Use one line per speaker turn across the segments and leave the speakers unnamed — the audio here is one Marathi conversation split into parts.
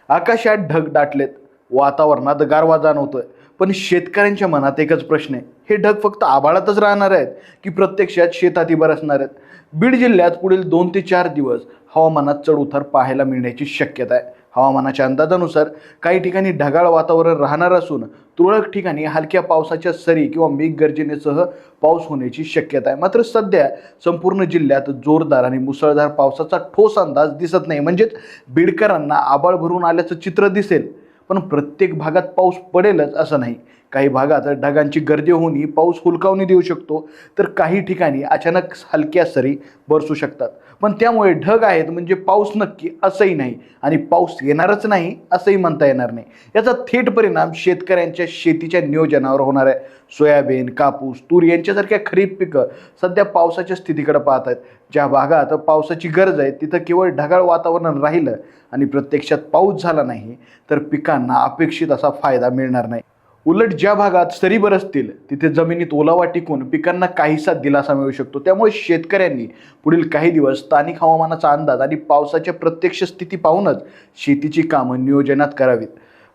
आकाशात ढग दाटलेत, वातावरणात गारवा जाणवतोय, पण शेतकऱ्यांच्या मनात एकच प्रश्न आहे, हे ढग फक्त आभाळातच राहणार आहेत की प्रत्यक्षात शेतातही बरसणार आहेत? बीड जिल्ह्यात पुढील 2 ते 4 दिवस हवामानात चढउतार पाहायला मिळण्याची शक्यता आहे. हवामानाच्या अंदाजानुसार काही ठिकाणी ढगाळ वातावरण राहणार असून तुरळक ठिकाणी हलक्या पावसाच्या सरी किंवा मेघगर्जनेसह पाऊस होण्याची शक्यता आहे. मात्र सध्या संपूर्ण जिल्ह्यात जोरदार आणि मुसळधार पावसाचा ठोस अंदाज दिसत नाही. म्हणजेच बीडकरांना आभाळ भरून आल्याचं चित्र दिसेल, पण प्रत्येक भागात पाऊस पडेलच असं नाही. काही भागात ढगांची गर्दी होऊनही पाऊस हुलकावणी देऊ शकतो, तर काही ठिकाणी अचानक हलक्या सरी बरसू शकतात. पण त्यामुळे ढग आहेत म्हणजे पाऊस नक्की असंही नाही, आणि पाऊस येणारच नाही असंही म्हणता येणार नाही. याचा थेट परिणाम शेतकऱ्यांच्या शेतीच्या नियोजनावर होणार आहे. सोयाबीन, कापूस, तूर यांच्यासारख्या खरीप पिकं सध्या पावसाच्या स्थितीकडे पाहत आहेत. ज्या भागात पावसाची गरज आहे तिथं केवळ ढगाळ वातावरण राहिलं आणि प्रत्यक्षात पाऊस झाला नाही, तर पिकांना अपेक्षित असा फायदा मिळणार नाही. उलट ज्या भागात सरी बरसतील तिथे जमिनीत ओलावा टिकून पिकांना काहीसा दिलासा मिळू शकतो. त्यामुळे शेतकऱ्यांनी पुढील काही दिवस स्थानिक हवामानाचा अंदाज आणि पावसाच्या प्रत्यक्ष स्थिती पाहूनच शेतीची कामं नियोजनात करावीत.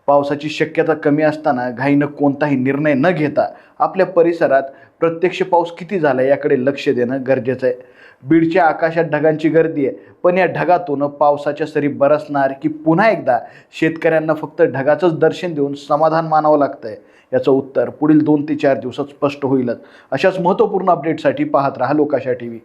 पावसाची शक्यता कमी असताना घाईनं कोणताही निर्णय न घेता आपल्या परिसरात प्रत्यक्ष पाऊस किती झाला याकडे लक्ष देणं गरजेचं आहे. बीडच्या आकाशात ढगांची गर्दी आहे, पण या ढगातून पावसाच्या सरी बरसणार की पुन्हा एकदा शेतकऱ्यांना फक्त ढगाचंच दर्शन देऊन समाधान मानावं लागतंय? याचं उत्तर पुढील 2 ते 4 दिवसात स्पष्ट होईलच. अशाच महत्त्वपूर्ण अपडेटसाठी पाहत राहा लोकाशा TV.